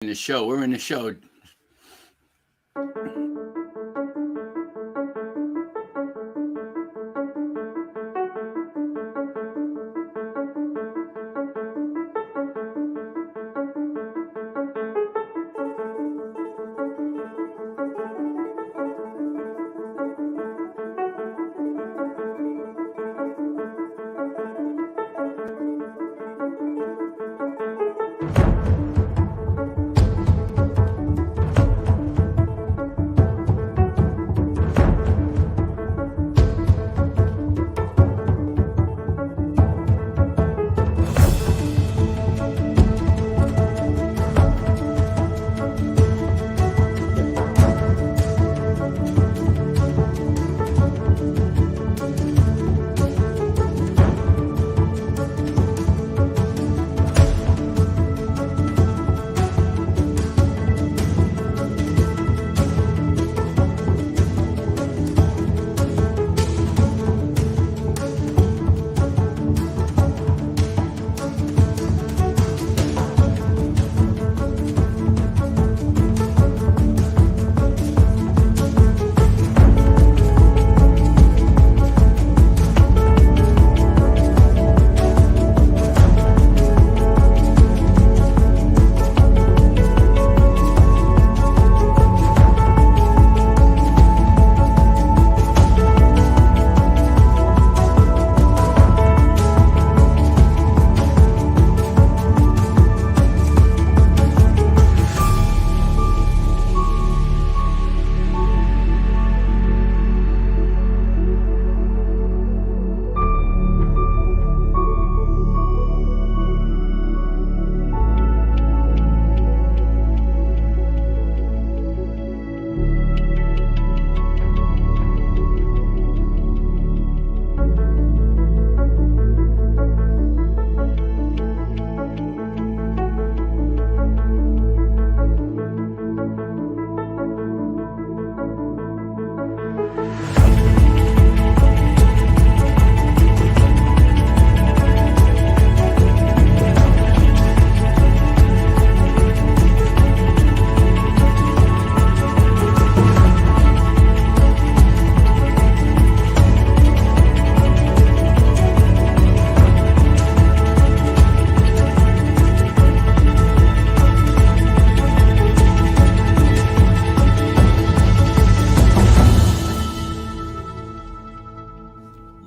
in the show. We're in the show.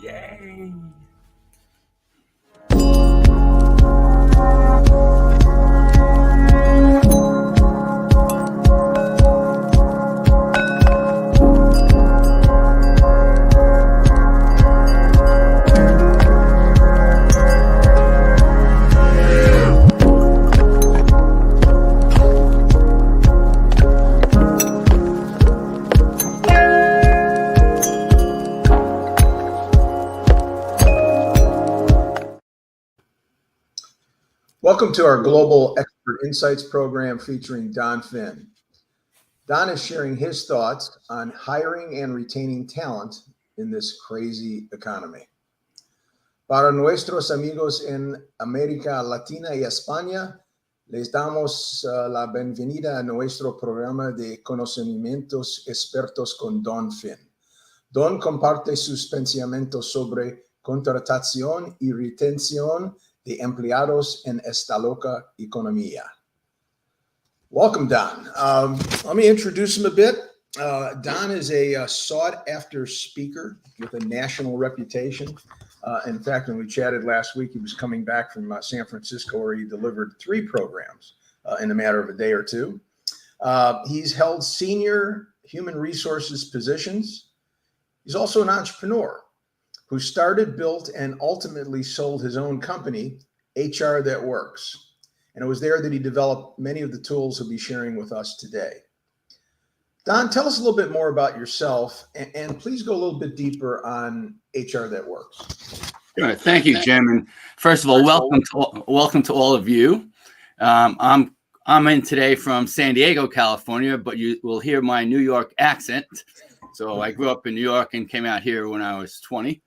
Yay! Welcome to our Global Expert Insights program featuring Don Finn. Don is sharing his thoughts on hiring and retaining talent in this crazy economy. Para nuestros amigos en América Latina y España, les damos la bienvenida a nuestro programa de conocimientos expertos con Don Finn. Don comparte sus pensamientos sobre contratación y retención de empleados en esta loca economía. Welcome, Don. Let me introduce him a bit. Don is a sought-after speaker with a national reputation. In fact, when we chatted last week, he was coming back from San Francisco, where he delivered 3 programs in a matter of a day or two. He's held senior human resources positions. He's also an entrepreneur who started, built, and ultimately sold his own company, HR That Works. And it was there that he developed many of the tools he'll be sharing with us today. Don, tell us a little bit more about yourself, and please go a little bit deeper on HR That Works. Sure. Thank you, Jim. And first of all, welcome to all of you. I'm in today from San Diego, California, but you will hear my New York accent. So I grew up in New York and came out here when I was 20.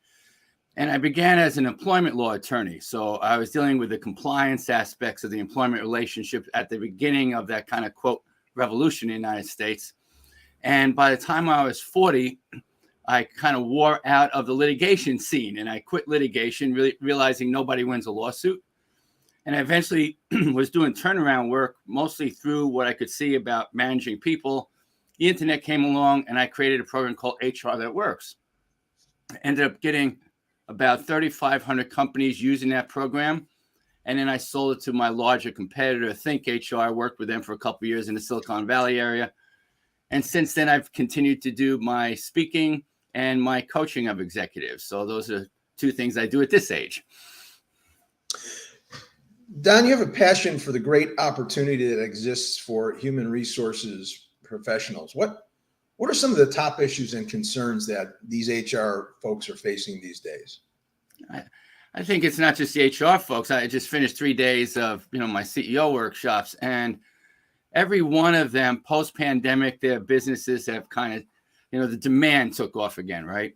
And I began as an employment law attorney. So I was dealing with the compliance aspects of the employment relationship at the beginning of that kind of, quote, revolution in the United States. And by the time I was 40, I kind of wore out of the litigation scene, and I quit litigation, really realizing nobody wins a lawsuit. And I eventually was doing turnaround work, mostly through what I could see about managing people. The internet came along, and I created a program called HR That Works. I ended up getting about 3,500 companies using that program. And then I sold it to my larger competitor, Think HR. I worked with them for a couple of years in the Silicon Valley area. And since then, I've continued to do my speaking and my coaching of executives. So those are two things I do at this age. Don, you have a passion for the great opportunity that exists for human resources professionals. What are some of the top issues and concerns that these HR folks are facing these days? I think it's not just the HR folks. I just finished 3 days of my CEO workshops, and every one of them post-pandemic, their businesses have kind of, the demand took off again, right?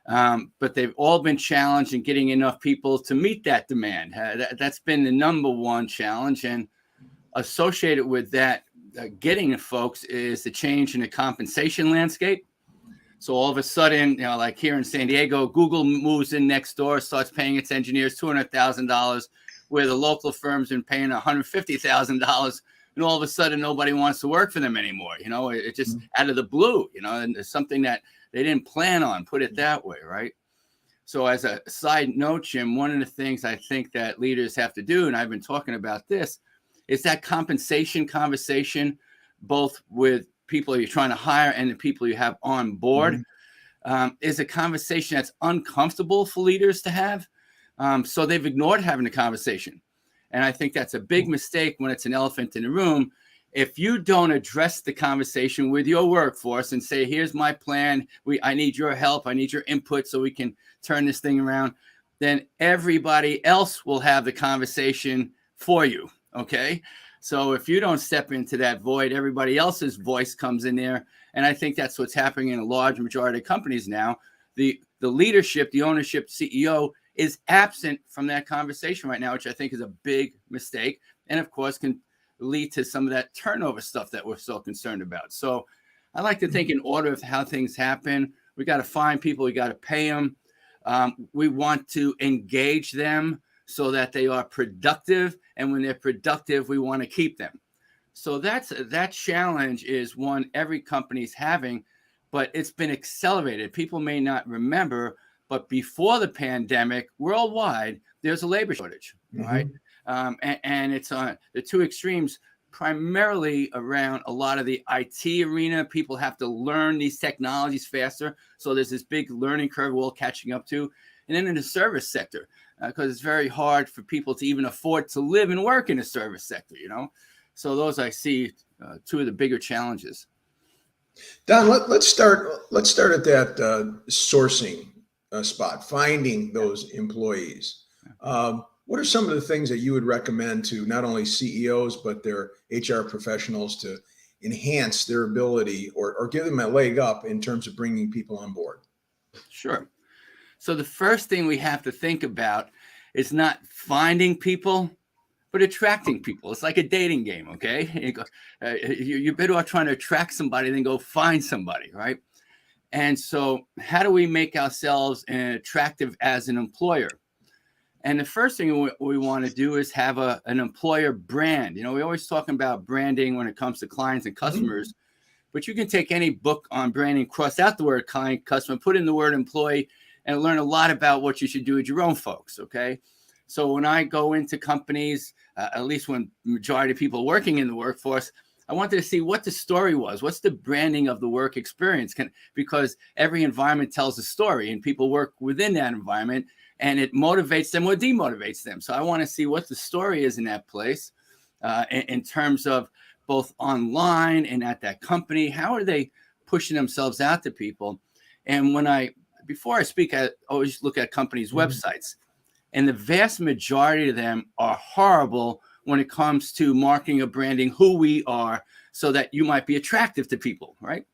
But they've all been challenged in getting enough people to meet that demand. That's been the number one challenge. And associated with that, getting the folks is the change in the compensation landscape. So all of a sudden, like here in San Diego, Google moves in next door, starts paying its engineers $200,000, where the local firms been paying $150,000. And all of a sudden, nobody wants to work for them anymore. It just out of the blue, and it's something that they didn't plan on, put it that way, right? So as a side note, Jim, one of the things I think that leaders have to do, and I've been talking about this, is that compensation conversation, both with people you're trying to hire and the people you have on board, is a conversation that's uncomfortable for leaders to have. So they've ignored having the conversation. And I think that's a big mistake when it's an elephant in the room. If you don't address the conversation with your workforce and say, here's my plan, I need your help, I need your input so we can turn this thing around, then everybody else will have the conversation for you, okay? So if you don't step into that void, everybody else's voice comes in there. And I think that's what's happening in a large majority of companies now. The leadership, the ownership, CEO is absent from that conversation right now, which I think is a big mistake. And of course, can lead to some of that turnover stuff that we're so concerned about. So I like to think in order of how things happen, we got to find people, we got to pay them. We want to engage them so that they are productive. And when they're productive, we want to keep them. So that challenge is one every company's having, but it's been accelerated. People may not remember, but before the pandemic, worldwide, there's a labor shortage, right? And it's on the two extremes, primarily around a lot of the IT arena. People have to learn these technologies faster. So there's this big learning curve we're all catching up to. And then in the service sector, because it's very hard for people to even afford to live and work in the service sector, So those I see two of the bigger challenges. Don, let's start at that sourcing spot, finding those employees. What are some of the things that you would recommend to not only CEOs, but their HR professionals to enhance their ability or give them a leg up in terms of bringing people on board? Sure. So the first thing we have to think about is not finding people, but attracting people. It's like a dating game, okay? You're better off trying to attract somebody than go find somebody, right? And so how do we make ourselves attractive as an employer? And the first thing we want to do is have an employer brand. We always talk about branding when it comes to clients and customers, but you can take any book on branding, cross out the word client, customer, put in the word employee, and learn a lot about what you should do with your own folks, okay? So when I go into companies, at least when majority of people working in the workforce, I wanted to see what the story was. What's the branding of the work experience? Because every environment tells a story and people work within that environment and it motivates them or demotivates them. So I want to see what the story is in that place in terms of both online and at that company. How are they pushing themselves out to people? And before I speak, I always look at companies' websites. And the vast majority of them are horrible when it comes to marketing or branding who we are so that you might be attractive to people, right?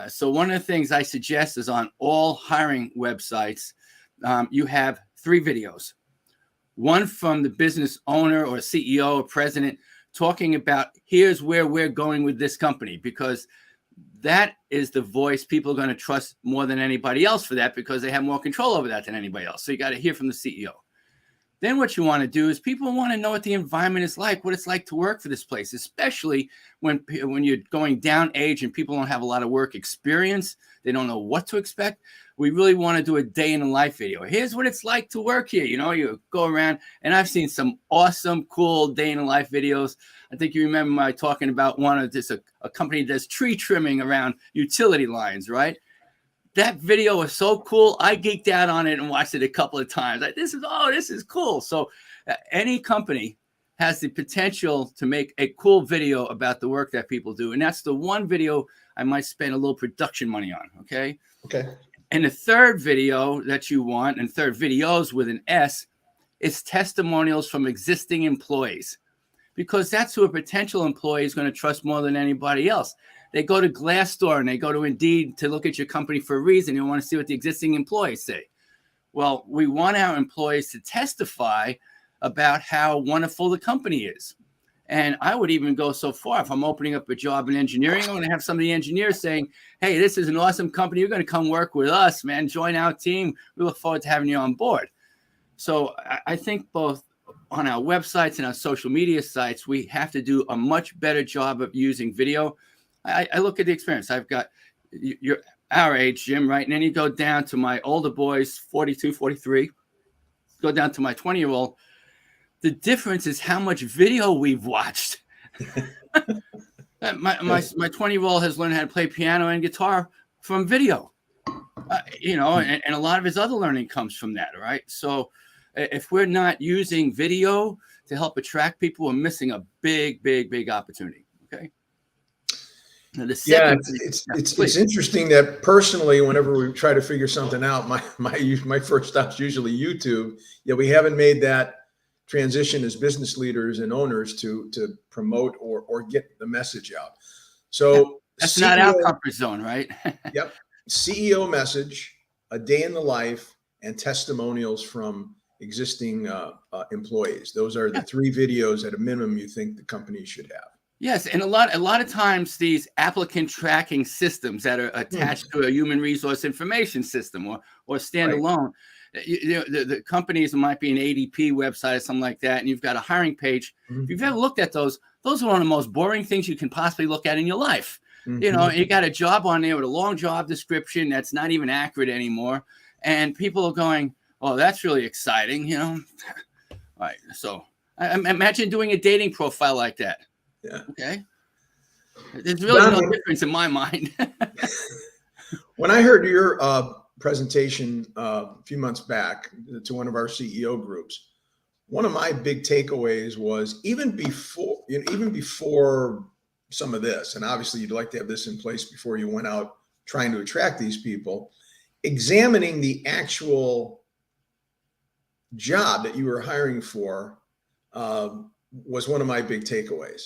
So one of the things I suggest is on all hiring websites, you have 3 videos. One from the business owner or CEO or president talking about here's where we're going with this company, because that is the voice people are going to trust more than anybody else for that, because they have more control over that than anybody else. So you got to hear from the CEO. Then what you want to do is people want to know what the environment is like, what it's like to work for this place, especially when you're going down age and people don't have a lot of work experience. They don't know what to expect. We really want to do a day in the life video. Here's what it's like to work here. You know, you go around, and I've seen some awesome, cool day in the life videos. I think you remember my talking about one of this, a company that does tree trimming around utility lines, right? That video was so cool. I geeked out on it and watched it a couple of times. Like, this is cool. So any company has the potential to make a cool video about the work that people do. And that's the one video I might spend a little production money on. Okay. Okay. And the third video that you want, and third videos with an S, is testimonials from existing employees, because that's who a potential employee is going to trust more than anybody else. They go to Glassdoor and they go to Indeed to look at your company for a reason. You want to see what the existing employees say. Well, we want our employees to testify about how wonderful the company is. And I would even go so far, if I'm opening up a job in engineering, I'm going to have some of the engineers saying, hey, this is an awesome company. You're going to come work with us, man. Join our team. We look forward to having you on board. So I think both on our websites and our social media sites, we have to do a much better job of using video. I look at the experience. I've got you're our age, Jim, right? And then you go down to my older boys, 42, 43, go down to my 20-year-old. The difference is how much video we've watched. my 20-year-old has learned how to play piano and guitar from video, and a lot of his other learning comes from that, right? So if we're not using video to help attract people, we're missing a big, big, big opportunity, okay? Now, it's interesting that personally, whenever we try to figure something out, my first stop's usually YouTube. Yeah, we haven't made that transition as business leaders and owners to promote or get the message out. So that's not our comfort zone, right? Yep. CEO message, a day in the life, and testimonials from existing employees. Those are the 3 videos at a minimum you think the company should have. Yes, and a lot of times these applicant tracking systems that are attached to a human resource information system or standalone, right. The companies might be an ADP website or something like that, and you've got a hiring page. If you've ever looked at those are one of the most boring things you can possibly look at in your life. You know, you got a job on there with a long job description that's not even accurate anymore, and people are going, "Oh, that's really exciting," you know. All right, so imagine doing a dating profile like that. Yeah. Okay. There's really no difference in my mind. When I heard your presentation a few months back to one of our CEO groups, one of my big takeaways was even before some of this, and obviously you'd like to have this in place before you went out trying to attract these people, examining the actual job that you were hiring for was one of my big takeaways.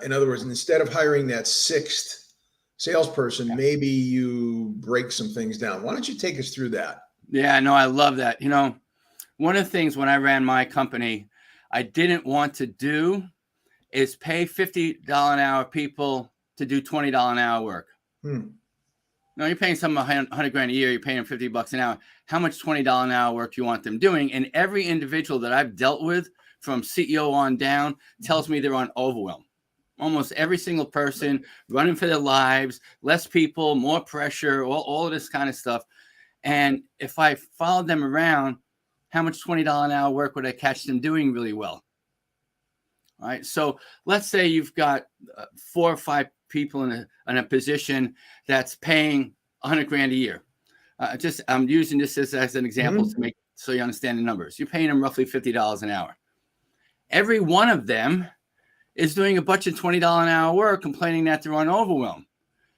In other words, instead of hiring that 6th salesperson, maybe you break some things down. Why don't you take us through that? Yeah, no, I love that. You know, one of the things when I ran my company, I didn't want to do is pay $50 an hour people to do $20 an hour work. No, you're paying someone $100 grand a year. You're paying them $50 an hour. How much $20 an hour work do you want them doing? And every individual that I've dealt with, from CEO on down, tells me they're on overwhelm. Almost every single person running for their lives, less people, more pressure, all of this kind of stuff. And if I followed them around, how much $20 an hour work would I catch them doing really well? All right. So let's say you've got 4 or 5 people in a position that's paying $100 grand a year. I'm using this as an example to make so you understand the numbers. You're paying them roughly $50 an hour. Every one of them is doing a bunch of $20 an hour work, complaining that they're on overwhelm.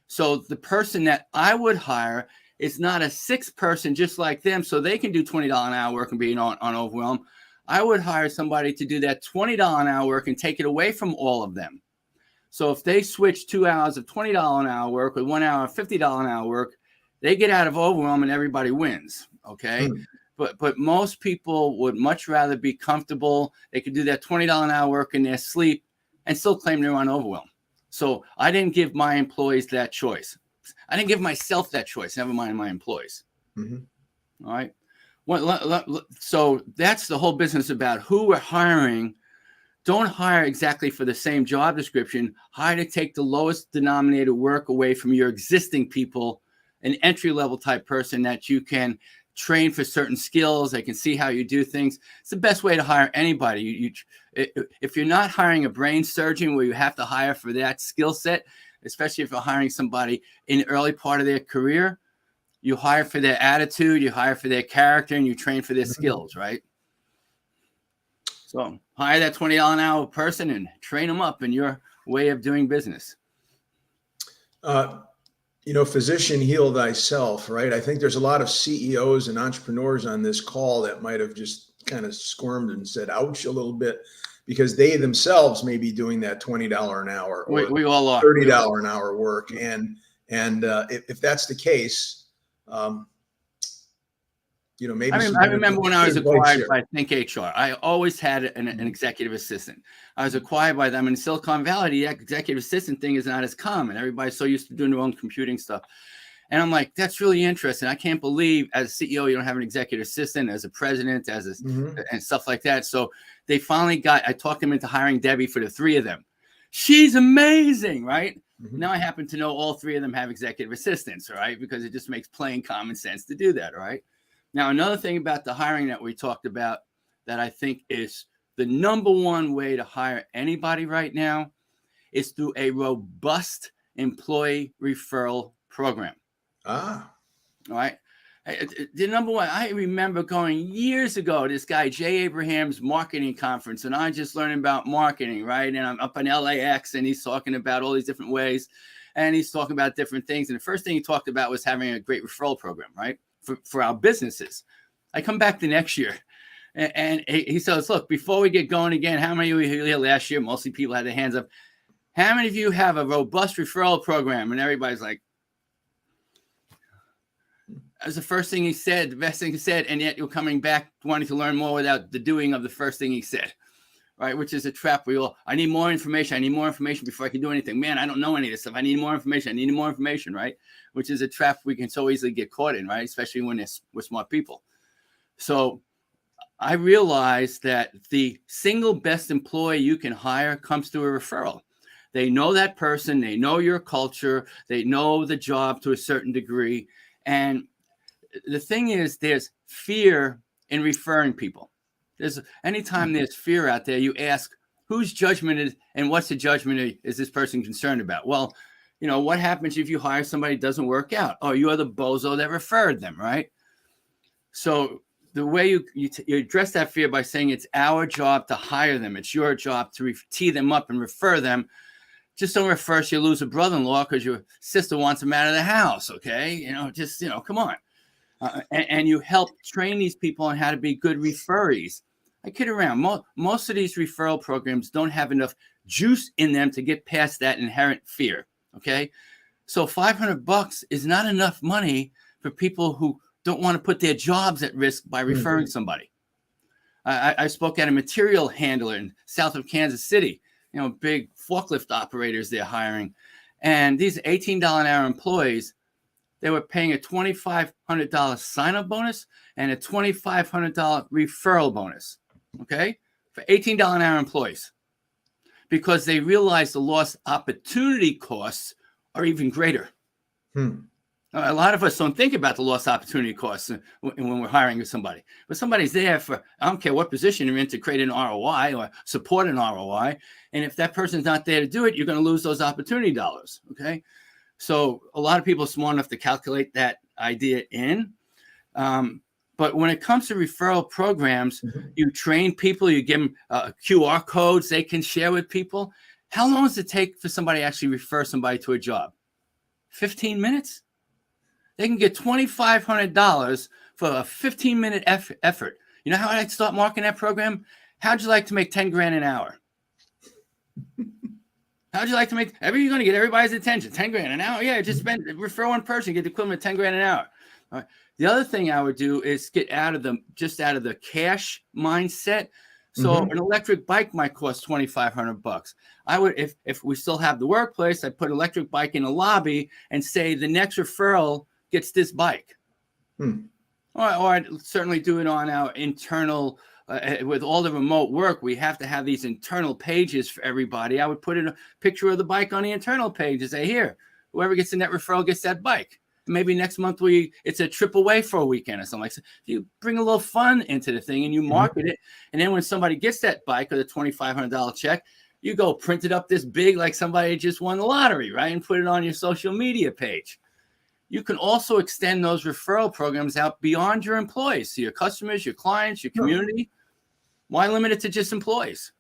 So the person that I would hire is not a 6th person just like them, so they can do $20 an hour work and be on overwhelm. I would hire somebody to do that $20 an hour work and take it away from all of them. So if they switch 2 hours of $20 an hour work with 1 hour of $50 an hour work, they get out of overwhelm and everybody wins. Okay. But most people would much rather be comfortable. They could do that $20 an hour work in their sleep and still claim they're on overwhelm. So I didn't give my employees that choice. I didn't give myself that choice, never mind my employees. Mm-hmm. All right. So that's the whole business about who we're hiring. Don't hire exactly for the same job description. Hire to take the lowest denominator work away from your existing people, an entry-level type person that you can train for certain skills. They can see how you do things. It's the best way to hire anybody. If you're not hiring a brain surgeon where you have to hire for that skill set, especially if you're hiring somebody in the early part of their career, you hire for their attitude, you hire for their character, and you train for their skills, right? So hire that $20 an hour person and train them up in your way of doing business. Physician, heal thyself, right? I think there's a lot of CEOs and entrepreneurs on this call that might have just kind of squirmed and said, ouch, a little bit, because they themselves may be doing that $20 an hour or we all are. $30 an hour work. And if that's the case, maybe I remember when I was acquired by Think HR. I always had an executive assistant. I was acquired by them in Silicon Valley. The executive assistant thing is not as common. Everybody's so used to doing their own computing stuff. And I'm like, that's really interesting. I can't believe as a CEO, you don't have an executive assistant, as a president, and stuff like that. So they finally I talked them into hiring Debbie for the three of them. She's amazing, right? Mm-hmm. Now I happen to know all three of them have executive assistants, right? Because it just makes plain common sense to do that, right? Now, another thing about the hiring that we talked about that I think is the number one way to hire anybody right now is through a robust employee referral program. All right. The number one, I remember going years ago, this guy, Jay Abraham's marketing conference, and I'm just learning about marketing, right? And I'm up in LAX and he's talking about all these different ways and he's talking about different things. And the first thing he talked about was having a great referral program, right? For our businesses. I come back the next year and he says, look, before we get going again, how many of you here last year? Mostly people had their hands up. How many of you have a robust referral program? And everybody's like, that was the first thing he said, the best thing he said. And yet you're coming back wanting to learn more without the doing of the first thing he said, right? Which is a trap. I need more information. I need more information before I can do anything. Man, I don't know any of this stuff. I need more information. Right? Which is a trap we can so easily get caught in, right? Especially when we're smart people. So I realized that the single best employee you can hire comes through a referral. They know that person. They know your culture. They know the job to a certain degree. And the thing is, there's fear in referring people. Anytime there's fear out there, you ask, whose judgment is, and what's the judgment is this person concerned about? Well, what happens if you hire somebody that doesn't work out? Oh, you're the bozo that referred them, right? So the way you address that fear by saying it's our job to hire them. It's your job to tee them up and refer them. Just don't refer so you lose a brother-in-law because your sister wants him out of the house, okay? Come on. And you help train these people on how to be good referees. I kid around. Most of these referral programs don't have enough juice in them to get past that inherent fear. Okay. So $500 is not enough money for people who don't want to put their jobs at risk by referring somebody. I spoke at a material handler in south of Kansas City, big forklift operators they're hiring. And these $18 an hour employees, they were paying a $2,500 sign-up bonus and a $2,500 referral bonus, okay, for $18 an hour employees, because they realized the lost opportunity costs are even greater. A lot of us don't think about the lost opportunity costs when we're hiring somebody. But somebody's there for, I don't care what position you're in, to create an ROI or support an ROI. And if that person's not there to do it, you're going to lose those opportunity dollars, okay? So a lot of people are smart enough to calculate that idea in. But when it comes to referral programs, you train people, you give them QR codes they can share with people. How long does it take for somebody to actually refer somebody to a job? 15 minutes? They can get $2,500 for a 15-minute effort. You know how I'd start marketing that program? How'd you like to make 10 grand an hour? How'd you like to make, you're going to get everybody's attention, 10 grand an hour? Yeah, just refer one person, get the equivalent of 10 grand an hour. All right. The other thing I would do is get out of the cash mindset. So Mhm. an electric bike might cost $2,500. I would, if we still have the workplace, I put electric bike in a lobby and say the next referral gets this bike. Hmm. Or I'd certainly do it on our internal, with all the remote work, we have to have these internal pages for everybody. I would put in a picture of the bike on the internal page and say, here, whoever gets the net referral gets that bike. Maybe next month it's a trip away for a weekend or something like that. You bring a little fun into the thing and you market it. And then when somebody gets that bike or the $2,500 check, you go print it up this big like somebody just won the lottery, right? And put it on your social media page. You can also extend those referral programs out beyond your employees, to your customers, your clients, your community. Why limit it to just employees?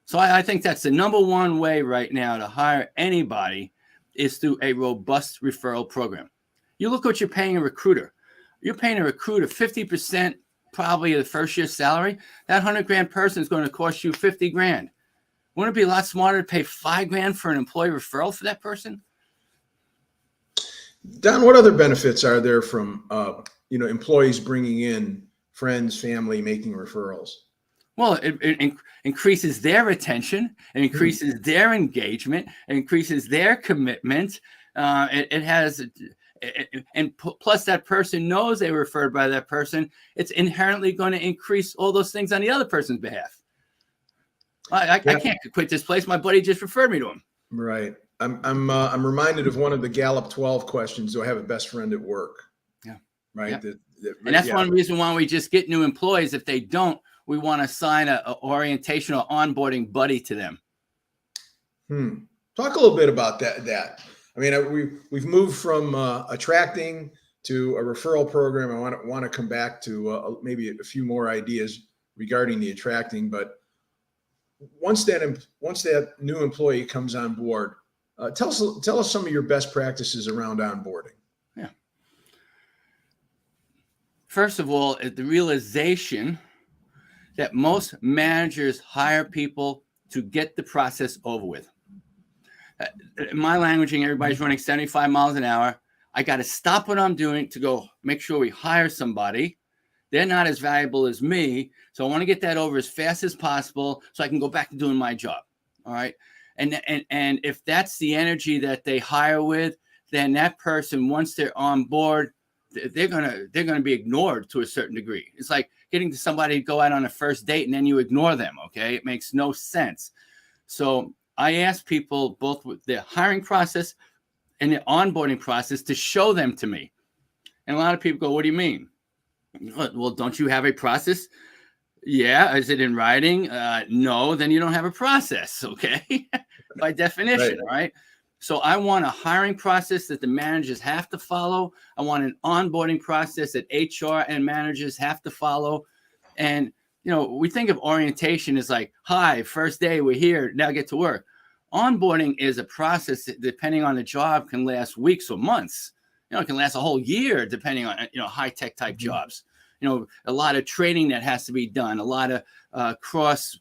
So I think that's the number one way right now to hire anybody is through a robust referral program. You look what you're paying a recruiter. You're paying a recruiter 50% probably of the first year's salary. That $100,000 person is going to cost you $50,000. Wouldn't it be a lot smarter to pay $5,000 for an employee referral for that person? Don, what other benefits are there from employees bringing in friends, family, making referrals? Well, it increases their retention, it increases their engagement, it increases their commitment. Plus that person knows they were referred by that person. It's inherently going to increase all those things on the other person's behalf. I can't quit this place. My buddy just referred me to him. Right. I'm reminded of one of the Gallup 12 questions. Do I have a best friend at work? Yeah. Right. Yeah. And that's one reason why we just get new employees. If they don't, we want to assign an orientation or onboarding buddy to them. Talk a little bit about that. I mean, we've moved from attracting to a referral program. I want to come back to maybe a few more ideas regarding the attracting. But once that new employee comes on board, tell us some of your best practices around onboarding. Yeah. First of all, the realization that most managers hire people to get the process over with. In my languaging, everybody's running 75 miles an hour. I got to stop what I'm doing to go make sure we hire somebody. They're not as valuable as me. So I want to get that over as fast as possible so I can go back to doing my job. All right. And if that's the energy that they hire with, then that person, once they're on board, they're gonna be ignored to a certain degree. It's like getting to somebody to go out on a first date and then you ignore them. Okay. It makes no sense. So I ask people both with their hiring process and the onboarding process to show them to me. And a lot of people go, what do you mean? Well, don't you have a process? Yeah. Is it in writing? No, then you don't have a process. Okay. By definition, right? So I want a hiring process that the managers have to follow. I want an onboarding process that HR and managers have to follow. And, we think of orientation as like, hi, first day, we're here, now get to work. Onboarding is a process that, depending on the job, can last weeks or months. It can last a whole year, depending on, high-tech type jobs. A lot of training that has to be done, a lot of cross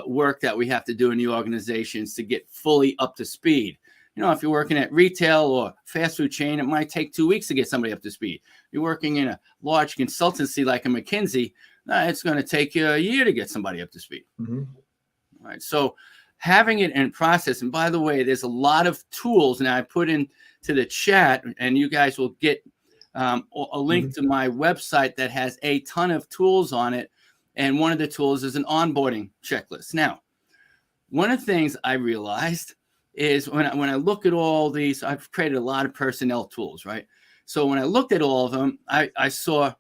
work that we have to do in the organizations to get fully up to speed. If you're working at retail or fast food chain, it might take 2 weeks to get somebody up to speed. You're working in a large consultancy like a McKinsey, it's going to take you a year to get somebody up to speed. All right. So having it in process, and by the way, there's a lot of tools now I put into the chat, and you guys will get a link to my website that has a ton of tools on it. And one of the tools is an onboarding checklist. Now, one of the things I realized is when I look at all these, I've created a lot of personnel tools, right? So when I looked at all of them, I saw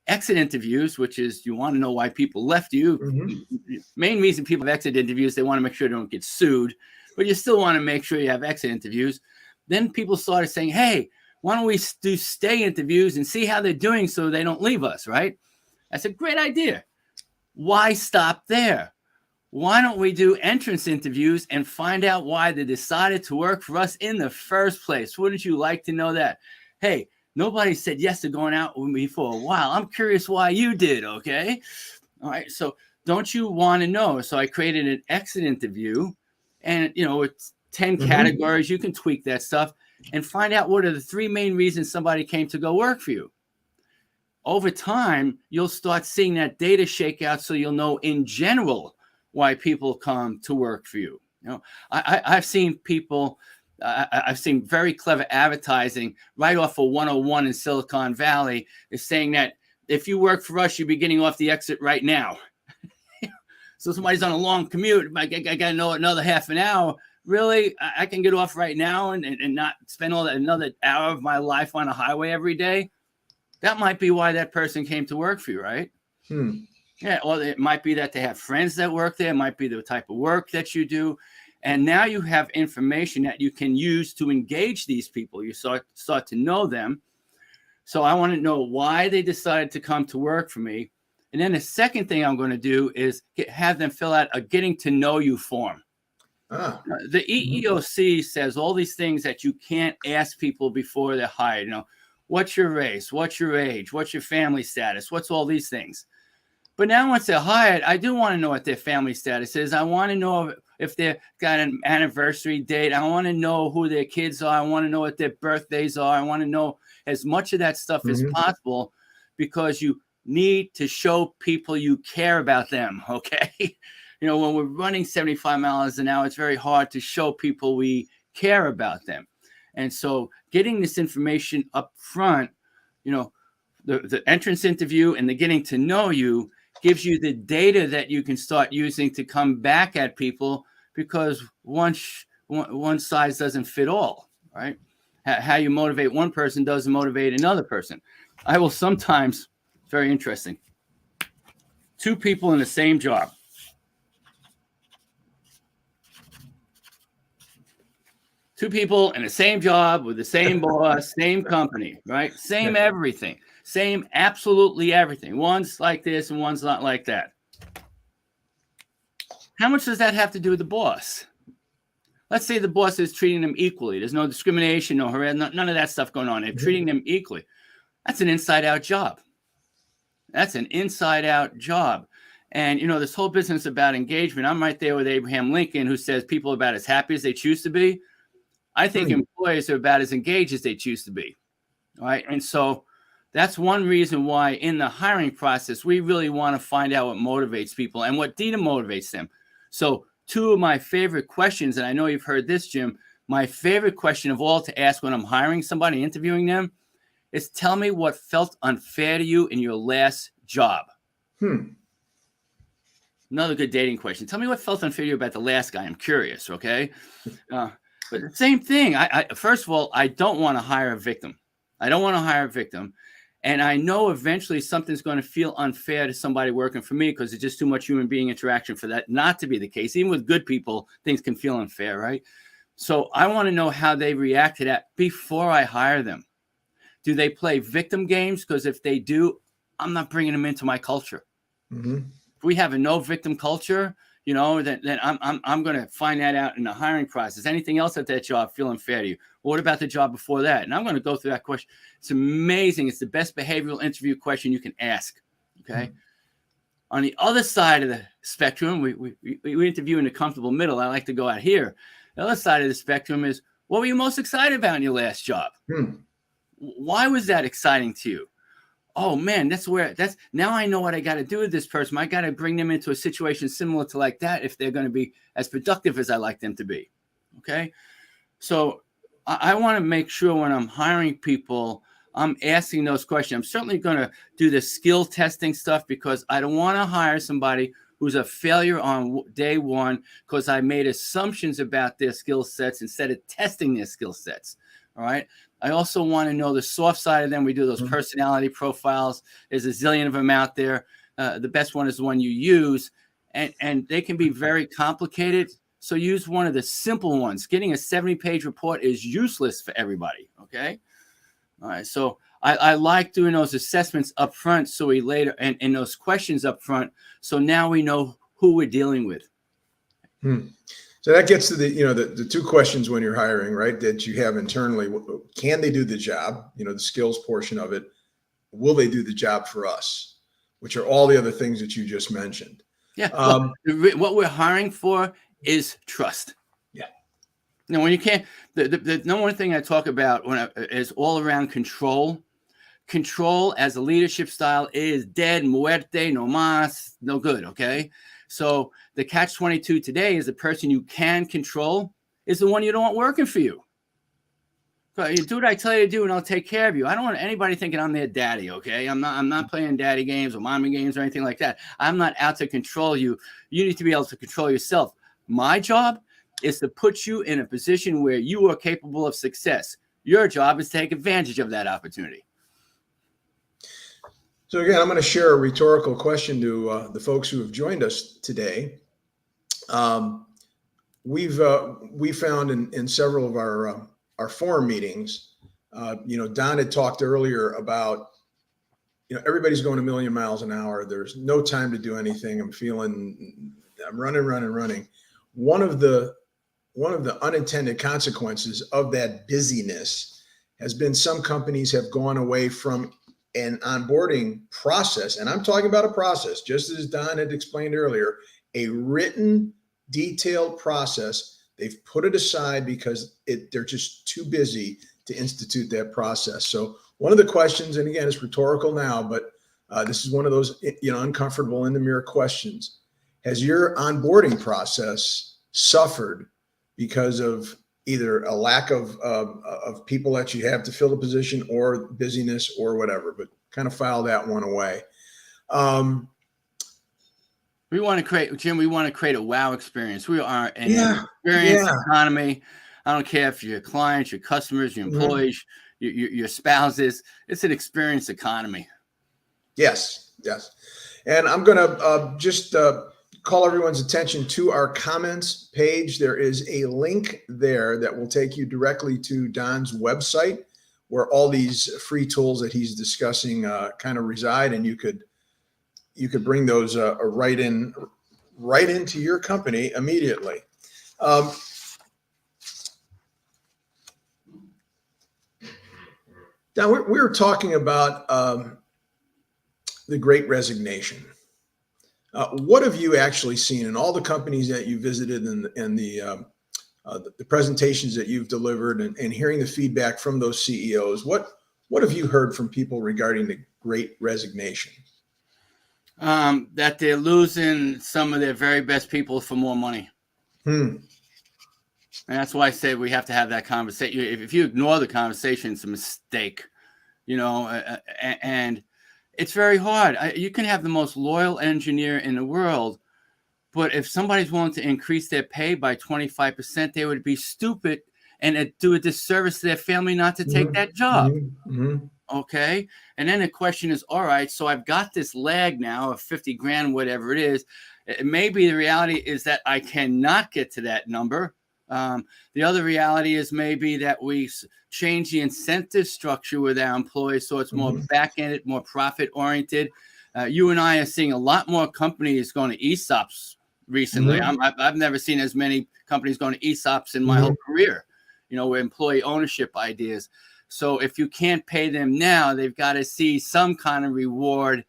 exit interviews, which is you want to know why people left you. Main reason people have exit interviews, they want to make sure they don't get sued, but you still want to make sure you have exit interviews. Then people started saying, hey, why don't we do stay interviews and see how they're doing so they don't leave us, right? That's a great idea. Why stop there? Why don't we do entrance interviews and find out why they decided to work for us in the first place? Wouldn't you like to know that? Hey, nobody said yes to going out with me for a while. I'm curious why you did, okay? All right, so don't you want to know? So I created an exit interview, and, it's 10 categories. You can tweak that stuff and find out what are the 3 main reasons somebody came to go work for you. over time, you'll start seeing that data shake out, so you'll know in general why people come to work for you. I've seen people, I've seen very clever advertising right off of 101 in Silicon Valley is saying that if you work for us, you'll be getting off the exit right now. So somebody's on a long commute, I got to know another half an hour. Really, I can get off right now and not spend another hour of my life on a highway every day. That might be why that person came to work for you, right? Yeah, or it might be that they have friends that work there. It might be the type of work that you do. And now you have information that you can use to engage these people. You start to know them. So I want to know why they decided to come to work for me. And then the second thing I'm going to do is have them fill out a getting to know you form. The EEOC says all these things that you can't ask people before they're hired. What's your race? What's your age? What's your family status? What's all these things? But now once they're hired, I do want to know what their family status is. I want to know if they've got an anniversary date. I want to know who their kids are. I want to know what their birthdays are. I want to know as much of that stuff as possible, because you need to show people you care about them, okay? When we're running 75 miles an hour, it's very hard to show people we care about them. And so getting this information up front, the entrance interview and the getting to know you gives you the data that you can start using to come back at people, because one size doesn't fit all, right? How you motivate one person doesn't motivate another person. I will sometimes, very interesting, two people in the same job. Two people in the same job with the same boss, same company, right? Same everything, same absolutely everything. One's like this and one's not like that. How much does that have to do with the boss? Let's say the boss is treating them equally. There's no discrimination, no harassment, none of that stuff going on. They're treating them equally. That's an inside-out job. That's an inside-out job. And, this whole business about engagement, I'm right there with Abraham Lincoln, who says people are about as happy as they choose to be. I think employees are about as engaged as they choose to be. All right. And so that's one reason why in the hiring process, we really want to find out what motivates people and what demotivates them. So two of my favorite questions, and I know you've heard this, Jim, my favorite question of all to ask when I'm hiring somebody, interviewing them, is tell me what felt unfair to you in your last job. Another good dating question. Tell me what felt unfair to you about the last guy. I'm curious. Okay. But the same thing. I first of all, I don't want to hire a victim. And I know eventually something's going to feel unfair to somebody working for me, because it's just too much human being interaction for that not to be the case. Even with good people, things can feel unfair, right? So I want to know how they react to that before I hire them. Do they play victim games? Because if they do, I'm not bringing them into my culture. If we have a no victim culture, then I'm going to find that out in the hiring process. Anything else at that job feel unfair to you? What about the job before that? And I'm going to go through that question. It's amazing. It's the best behavioral interview question you can ask. Okay. On the other side of the spectrum, we interview in the comfortable middle. I like to go out here. The other side of the spectrum is, what were you most excited about in your last job? Why was that exciting to you? Oh man, now I know what I got to do with this person. I got to bring them into a situation similar to like that if they're going to be as productive as I like them to be. Okay. So I want to make sure when I'm hiring people, I'm asking those questions. I'm certainly going to do the skill testing stuff, because I don't want to hire somebody who's a failure on day one because I made assumptions about their skill sets instead of testing their skill sets. All right. I also want to know the soft side of them. We do those personality profiles. There's a zillion of them out there. The best one is the one you use, and they can be very complicated. So use one of the simple ones. Getting a 70-page report is useless for everybody. Okay. All right. So I like doing those assessments up front. So we later, and those questions up front. So now we know who we're dealing with. So that gets to the two questions when you're hiring, right? That you have internally. Can they do the job? The skills portion of it. Will they do the job for us? Which are all the other things that you just mentioned. Yeah. What we're hiring for is trust. Yeah. When you can't, the number one thing I talk about is all around control. control as a leadership style is dead, muerte, no mas, no good, okay? So the catch-22 today is the person you can control is the one you don't want working for you. So you do what I tell you to do, and I'll take care of you. I don't want anybody thinking I'm their daddy, okay? I'm not playing daddy games or mommy games or anything like that. I'm not out to control you. You need to be able to control yourself. My job is to put you in a position where you are capable of success. Your job is to take advantage of that opportunity. So again, I'm going to share a rhetorical question to the folks who have joined us today. We found in several of our forum meetings, Don had talked earlier about, everybody's going a million miles an hour. There's no time to do anything. I'm running. One of the unintended consequences of that busyness has been some companies have gone away from an onboarding process. And I'm talking about a process, just as Don had explained earlier, a written, detailed process. They've put it aside because they're just too busy to institute that process. So one of the questions, and again, it's rhetorical now, but this is one of those, uncomfortable in the mirror questions. Has your onboarding process suffered because of either a lack of people that you have to fill the position or busyness or whatever? But kind of file that one away. We want to create a wow experience. We are an experience economy. I don't care if your clients, your customers, your employees, your spouses. It's an experience economy. Yes. And I'm going to just call everyone's attention to our comments page. There is a link there that will take you directly to Don's website, where all these free tools that he's discussing kind of reside, and you could bring those right into your company immediately. Now we were talking about the Great Resignation. What have you actually seen in all the companies that you visited and the presentations that you've delivered and hearing the feedback from those CEOs? What have you heard from people regarding the Great Resignation? That they're losing some of their very best people for more money. And that's why I say we have to have that conversation. If you ignore the conversation, it's a mistake, and it's very hard. You can have the most loyal engineer in the world, but if somebody's willing to increase their pay by 25%, they would be stupid and do a disservice to their family not to take that job. Okay. And then the question is, all right, so I've got this lag now of 50 grand, whatever it is. Maybe the reality is that I cannot get to that number. The other reality is maybe that we change the incentive structure with our employees so it's more back-ended, more profit-oriented. You and I are seeing a lot more companies going to ESOPs recently. I've never seen as many companies going to ESOPs in my whole career, with employee ownership ideas. So if you can't pay them now, they've got to see some kind of reward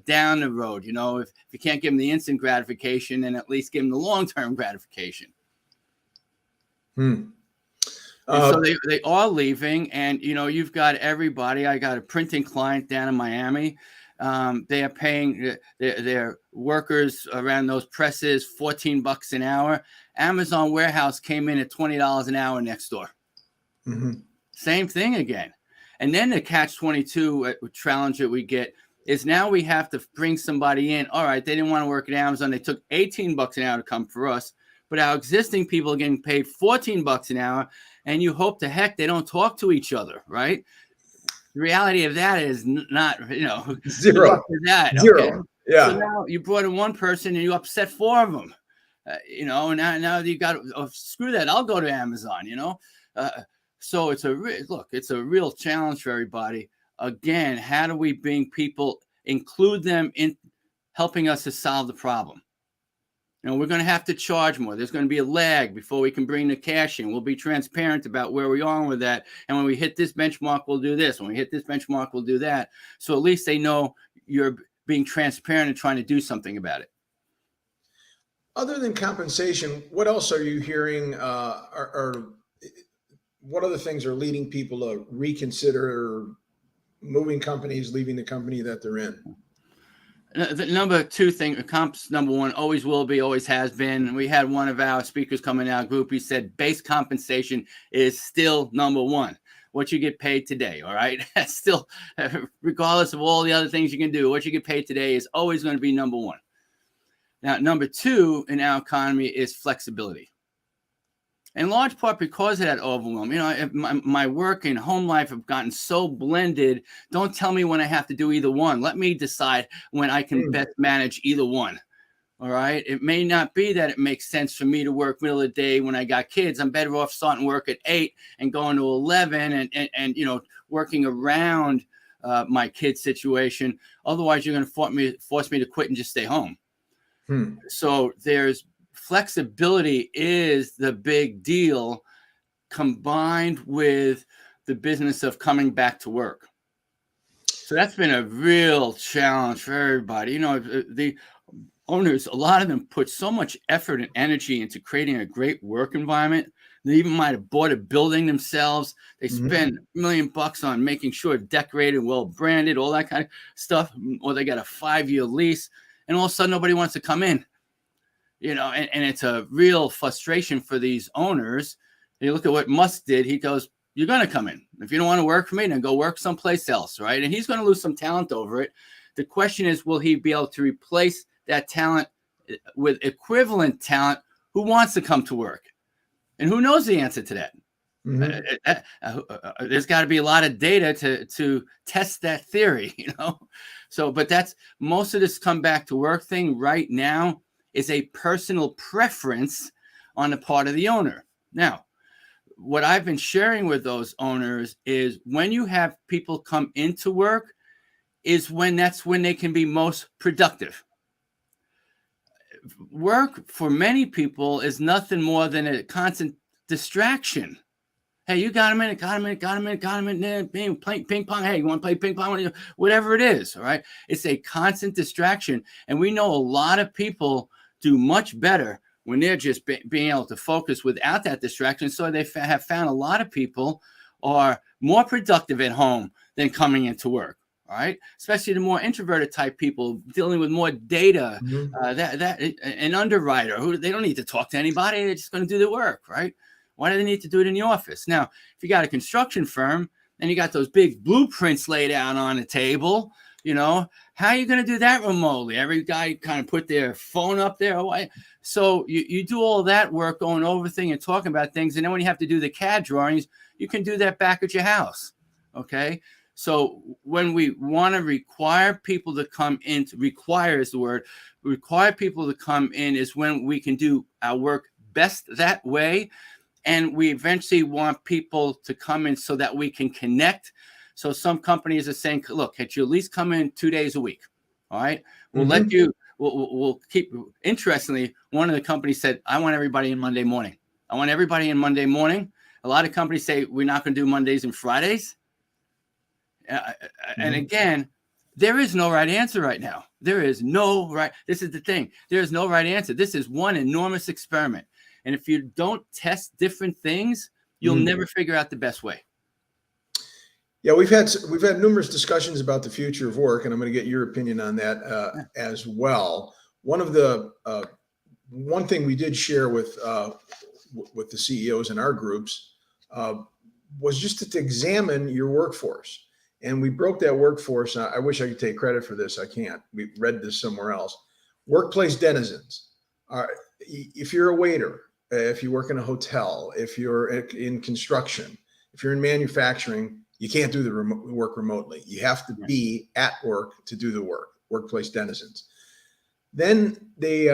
down the road. If you can't give them the instant gratification, then at least give them the long-term gratification. So they are leaving, and you've got everybody. I got a printing client down in Miami. They are paying their workers around those presses $14 an hour. Amazon warehouse came in at $20 an hour next door. Same thing again. And then the catch-22 challenge that we get is now we have to bring somebody in. All right, they didn't want to work at Amazon. They took $18 an hour to come for us. But our existing people are getting paid $14 an hour, and you hope to heck they don't talk to each other, right? The reality of that is not, zero. That, zero. Okay? Yeah. So now you brought in one person and you upset four of them. Now you got screw that. I'll go to Amazon. So it's a real challenge for everybody. Again, how do we bring people, include them in helping us to solve the problem? We're going to have to charge more. There's going to be a lag before we can bring the cash in. We'll be transparent about where we are with that. And when we hit this benchmark, we'll do this. When we hit this benchmark, we'll do that. So at least they know you're being transparent and trying to do something about it. Other than compensation, what else are you hearing? Or what other things are leading people to reconsider moving companies, leaving the company that they're in. The number two thing, comps number one, always will be, always has been. We had one of our speakers come in our group. He said base compensation is still number one. What you get paid today, all right? That's still, regardless of all the other things you can do, what you get paid today is always going to be number one. Now, number two in our economy is flexibility. In large part because of that overwhelm. You know, my work and home life have gotten so blended. Don't tell me when I have to do either one. Let me decide when I can best manage either one. All right. It may not be that it makes sense for me to work middle of the day when I got kids. I'm better off starting work at 8 and going to 11 and you know, working around my kid's situation. Otherwise, you're going to force me to quit and just stay home. So there's flexibility is the big deal, combined with the business of coming back to work. So that's been a real challenge for everybody. You know, the owners, a lot of them put so much effort and energy into creating a great work environment. They even might have bought a building themselves. They spend $1 million on making sure it's decorated, well branded, all that kind of stuff. Or they got a 5-year lease, and all of a sudden nobody wants to come in. You know, and it's a real frustration for these owners. You look at what Musk did. He goes, you're going to come in. If you don't want to work for me, then go work someplace else, right? And he's going to lose some talent over it. The question is, will he be able to replace that talent with equivalent talent who wants to come to work? And who knows the answer to that? There's got to be a lot of data to test that theory, you know? So, but that's most of this come back to work thing right now is a personal preference on the part of the owner. Now, what I've been sharing with those owners is when you have people come into work is that's when they can be most productive. Work for many people is nothing more than a constant distraction. Hey, you got a minute, ping pong. Hey, you want to play ping pong? Whatever it is, all right? It's a constant distraction. And we know a lot of people do much better when they're just being able to focus without that distraction. So they have found a lot of people are more productive at home than coming into work. All right, especially the more introverted type people dealing with more data, an underwriter who they don't need to talk to anybody. They're just going to do the work, right? Why do they need to do it in the office? Now, if you got a construction firm and you got those big blueprints laid out on the table, you know, how are you going to do that remotely? Every guy kind of put their phone up there. So you do all that work going over things and talking about things. And then when you have to do the CAD drawings, you can do that back at your house. Okay. So when we want to require people to come in, require is the word, require people to come in is when we can do our work best that way. And we eventually want people to come in so that we can connect. So some companies are saying, look, can't you at least come in 2 days a week? All right. We'll let you, we'll keep, interestingly, one of the companies said, I want everybody in Monday morning. I want everybody in Monday morning. A lot of companies say, we're not going to do Mondays and Fridays. And again, there is no right answer right now. There is no right. This is the thing. There is no right answer. This is one enormous experiment. And if you don't test different things, you'll never figure out the best way. Yeah, we've had numerous discussions about the future of work, and I'm going to get your opinion on that as well. One thing we did share with the CEOs in our groups was just to examine your workforce, and we broke that workforce. I wish I could take credit for this. I can't. We read this somewhere else. Workplace denizens. If you're a waiter, if you work in a hotel, if you're in construction, if you're in manufacturing, you can't do the work remotely. You have to be at work to do the work. Workplace denizens. Then they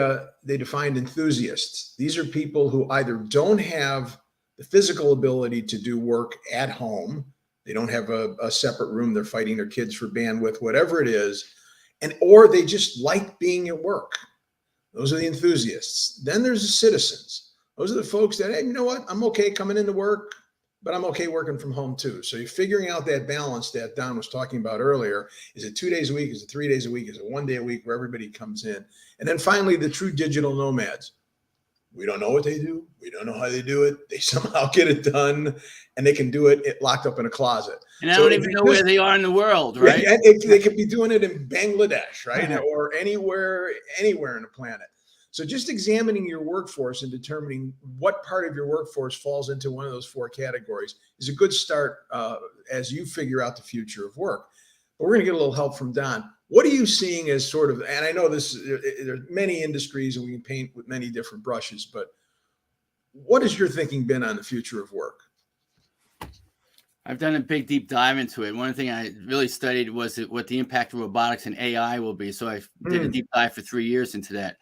defined enthusiasts. These are people who either don't have the physical ability to do work at home. They don't have a separate room. They're fighting their kids for bandwidth, whatever it is, or they just like being at work. Those are the enthusiasts. Then there's the citizens. Those are the folks that, hey, you know what? I'm okay coming into work, but I'm okay working from home too. So you're figuring out that balance that Don was talking about earlier. Is it 2 days a week? Is it 3 days a week? Is it 1 day a week where everybody comes in? And then finally, the true digital nomads. We don't know what they do. We don't know how they do it. They somehow get it done, and they can do it locked up in a closet. And I So don't if even you know just where they are in the world, right? and they could be doing it in Bangladesh, right, or anywhere in the planet. So just examining your workforce and determining what part of your workforce falls into one of those four categories is a good start as you figure out the future of work. But we're going to get a little help from Don. What are you seeing as sort of, and I know there's many industries and we can paint with many different brushes, but what has your thinking been on the future of work? I've done a big deep dive into it. One thing I really studied was what the impact of robotics and AI will be. So I did a deep dive for 3 years into that.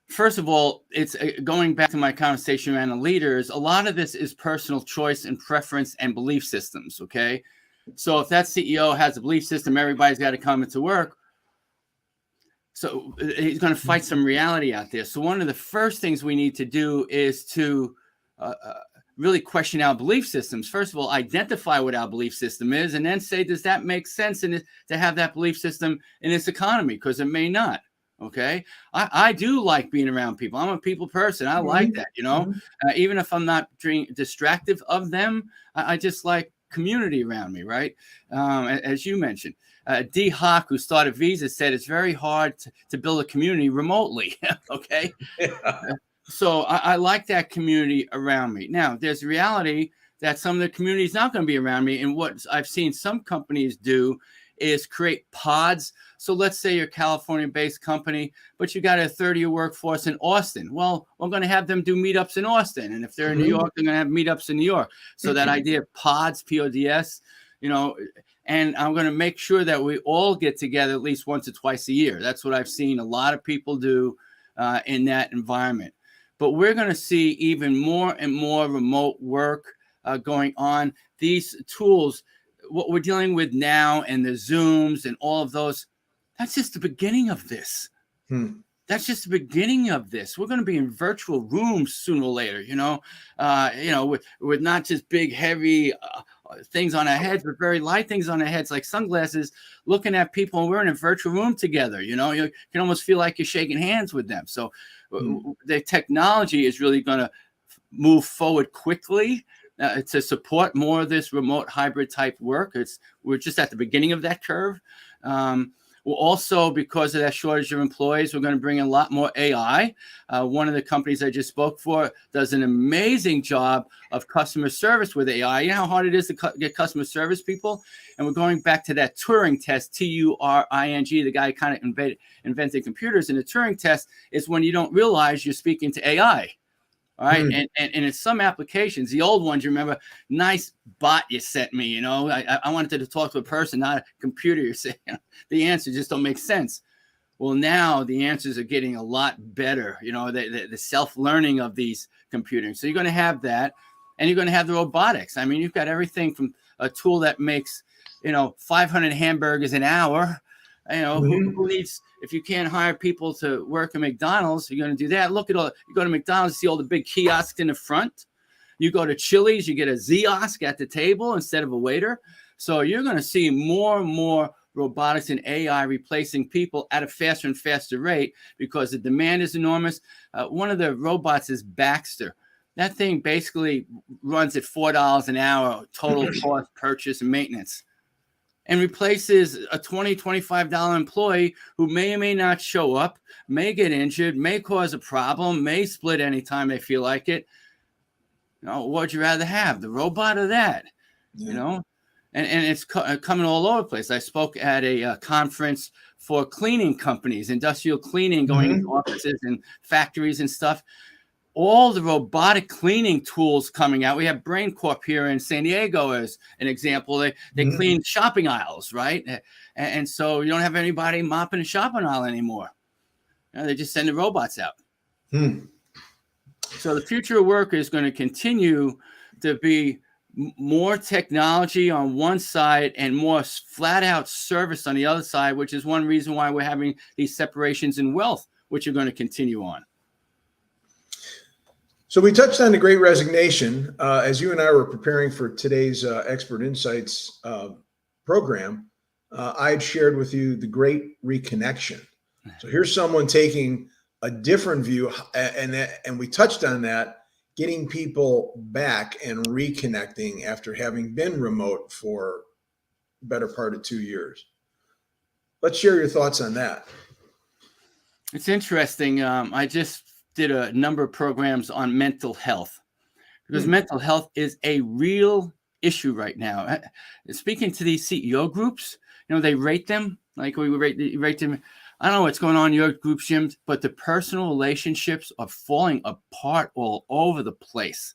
First of all, it's going back to my conversation around the leaders. A lot of this is personal choice and preference and belief systems. Okay. So if that CEO has a belief system, everybody's got to come into work. So he's going to fight some reality out there. So one of the first things we need to do is to really question our belief systems. First of all, identify what our belief system is, and then say, does that make sense to have that belief system in this economy? Because it may not. Okay. I do like being around people. I'm a people person. I like that, even if I'm not distractive of them, I just like community around me, right? As you mentioned, D. Hawk, who started Visa, said it's very hard to build a community remotely. Okay. Yeah. So I like that community around me. Now, there's a reality that some of the community is not going to be around me. And what I've seen some companies do is create pods. So let's say you're a California-based company, but you got a 30-year workforce in Austin. Well, we're going to have them do meetups in Austin. And if they're in New York, they're going to have meetups in New York. So that idea of pods, PODS, and I'm going to make sure that we all get together at least once or twice a year. That's what I've seen a lot of people do in that environment. But we're going to see even more and more remote work going on. These tools, what we're dealing with now, and the Zooms and all of those, that's just the beginning of this. That's just the beginning of this. We're going to be in virtual rooms sooner or later, with not just big, heavy things on our heads, but very light things on our heads, like sunglasses, looking at people, and we're in a virtual room together. You can almost feel like you're shaking hands with them. So the technology is really going to move forward quickly to support more of this remote hybrid type work. We're just at the beginning of that curve. Also, because of that shortage of employees, we're going to bring in a lot more AI. One of the companies I just spoke for does an amazing job of customer service with AI. You know how hard it is to get customer service people? And we're going back to that Turing test, Turing, the guy kind of invented computers. And the Turing test is when you don't realize you're speaking to AI. All right. And in some applications, the old ones, you remember, nice bot you sent me, I wanted to talk to a person, not a computer. You're saying the answers just don't make sense. Well, now the answers are getting a lot better, the self-learning of these computers. So you're going to have that, and you're going to have the robotics. I mean, you've got everything from a tool that makes, 500 hamburgers an hour. Who needs, if you can't hire people to work at McDonald's, you're going to do that. Look at you go to McDonald's, see all the big kiosks in the front. You go to Chili's, you get a Ziosk at the table instead of a waiter. So you're going to see more and more robotics and AI replacing people at a faster and faster rate because the demand is enormous. One of the robots is Baxter. That thing basically runs at $4 an hour total cost, purchase, and maintenance, and replaces a $20, $25 employee who may or may not show up, may get injured, may cause a problem, may split anytime they feel like it. What would you rather have, the robot or that? And it's coming all over the place. I spoke at a conference for cleaning companies, industrial cleaning, going into offices and factories and stuff. All the robotic cleaning tools coming out. We have Brain Corp here in San Diego as an example. They clean shopping aisles, right? And so you don't have anybody mopping a shopping aisle anymore. They just send the robots out. So the future of work is going to continue to be more technology on one side and more flat out service on the other side, which is one reason why we're having these separations in wealth, which are going to continue on. So we touched on the Great Resignation. As you and I were preparing for today's Expert Insights program, I had shared with you the Great Reconnection. So here's someone taking a different view, and we touched on that, getting people back and reconnecting after having been remote for better part of 2 years. Let's share your thoughts on that. It's interesting. I just did a number of programs on mental health because mental health is a real issue right now. Speaking to these CEO groups, they rate them like we rate them. I don't know what's going on in your group, Jim, but the personal relationships are falling apart all over the place.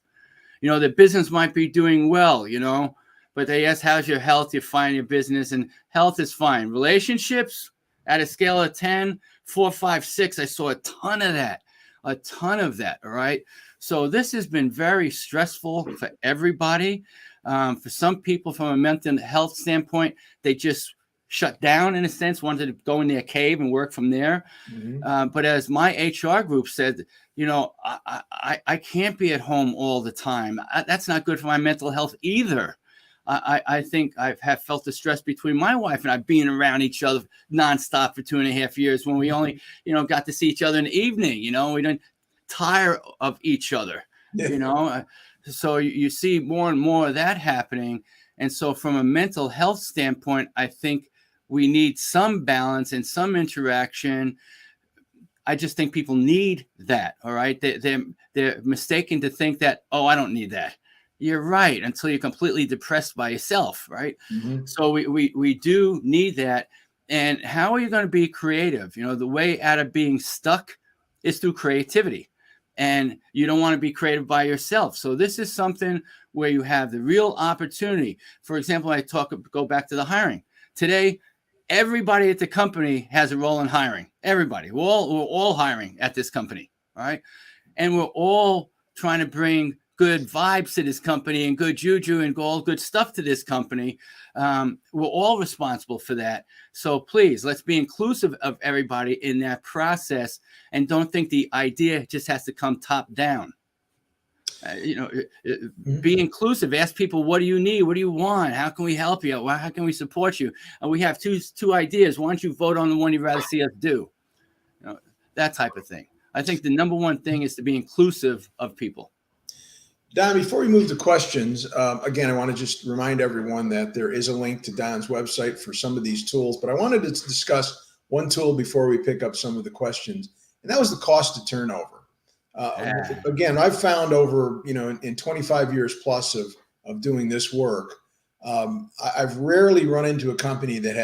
The business might be doing well, but they ask, how's your health? You find your business, and health is fine. Relationships, at a scale of 10, 4, 5, 6, I saw a ton of that. All right. So this has been very stressful for everybody. For some people, from a mental health standpoint, they just shut down in a sense, wanted to go in their cave and work from there. But as my HR group said, I can't be at home all the time. That's not good for my mental health either. I think have felt the stress between my wife and I being around each other nonstop for 2.5 years when we only, got to see each other in the evening. We didn't tire of each other, So you see more and more of that happening. And so from a mental health standpoint, I think we need some balance and some interaction. I just think people need that. All right. They're mistaken to think that, oh, I don't need that. You're right. Until you're completely depressed by yourself. Right. So we do need that. And how are you going to be creative? The way out of being stuck is through creativity. And you don't want to be creative by yourself. So this is something where you have the real opportunity. For example, go back to the hiring. Today, everybody at the company has a role in hiring. Everybody. We're all hiring at this company. All right. And we're all trying to bring good vibes to this company and good juju and all good stuff to this company. We're all responsible for that. So please, let's be inclusive of everybody in that process and don't think the idea just has to come top down. Be inclusive. Ask people, what do you need? What do you want? How can we help you? How can we support you? We have two ideas. Why don't you vote on the one you'd rather see us do? That type of thing. I think the number one thing is to be inclusive of people. Don, before we move to questions, again, I want to just remind everyone that there is a link to Don's website for some of these tools, but I wanted to discuss one tool before we pick up some of the questions, and that was the cost of turnover. Again, I've found over, in 25 years plus of doing this work, I've rarely run into a company that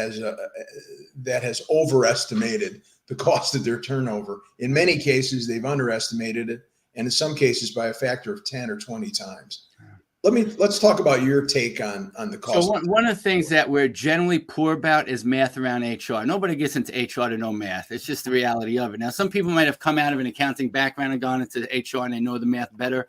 has overestimated the cost of their turnover. In many cases, they've underestimated it, and in some cases by a factor of 10 or 20 times. Let's talk about your take on the cost. So one of the things that we're generally poor about is math around HR. Nobody gets into HR to know math. It's just the reality of it. Now, some people might have come out of an accounting background and gone into HR and they know the math better.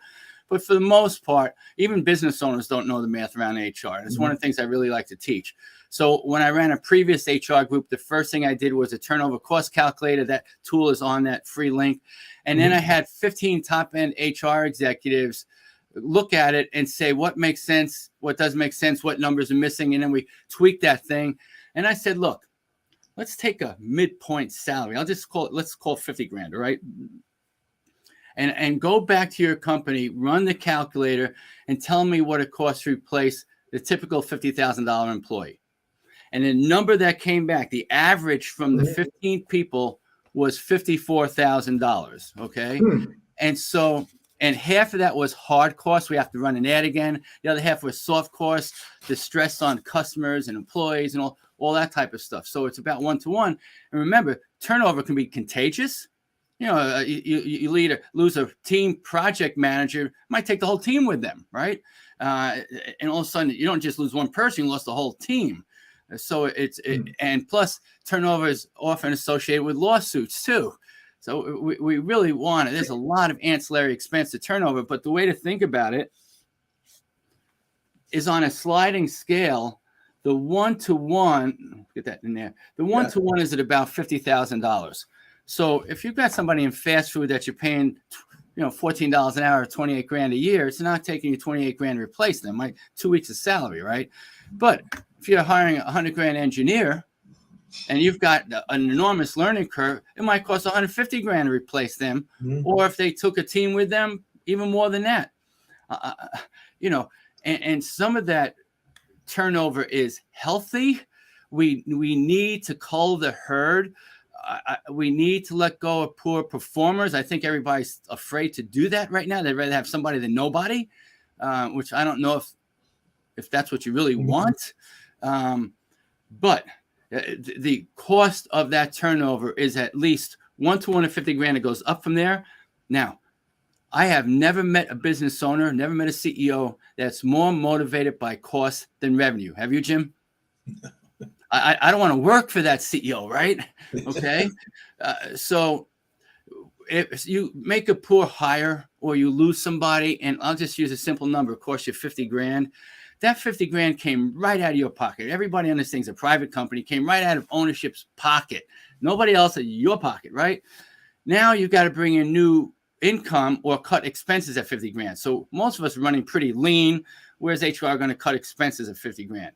But for the most part, even business owners don't know the math around HR. And it's one of the things I really like to teach. So when I ran a previous HR group, the first thing I did was a turnover cost calculator. That tool is on that free link. And then I had 15 top-end HR executives look at it and say what makes sense, what doesn't make sense, what numbers are missing. And then we tweak that thing. And I said, look, let's take a midpoint salary. Let's call it 50 grand. All right. And go back to your company, run the calculator and tell me what it costs to replace the typical $50,000 employee. And the number that came back, the average from the 15 people was $54,000. Okay. And half of that was hard costs. We have to run an ad again. The other half was soft costs, the stress on customers and employees and all that type of stuff. So it's about 1-to-1. And remember, turnover can be contagious. You lose a team project manager, might take the whole team with them, right? And all of a sudden, you don't just lose one person, you lost the whole team. So and plus turnover is often associated with lawsuits too. So we really want it. There's a lot of ancillary expense to turnover, but the way to think about it is on a sliding scale. The 1-to-1, get that in there. The 1-to-1 is at about $50,000. So if you've got somebody in fast food that you're paying, $14 an hour, 28 grand a year, it's not taking you 28 grand to replace them, like 2 weeks of salary, right? But if you're hiring a 100 grand engineer, and you've got an enormous learning curve, it might cost 150 grand to replace them. Mhm. Or if they took a team with them, even more than that. You know, and some of that turnover is healthy. We need to cull the herd. We need to let go of poor performers. I think everybody's afraid to do that right now. They'd rather have somebody than nobody, which I don't know if that's what you really want. But the cost of that turnover is at least 150 grand. It goes up from there. Now, I have never met a business owner, never met a CEO that's more motivated by cost than revenue. Have you, Jim? I don't want to work for that CEO, right? Okay. So if you make a poor hire or you lose somebody, and I'll just use a simple number, it costs you 50 grand. That 50 grand came right out of your pocket. Everybody on this thing's a private company, came right out of ownership's pocket. Nobody else at your pocket, right? Now you've got to bring in new income or cut expenses at 50 grand. So most of us are running pretty lean. Where's HR going to cut expenses at 50 grand?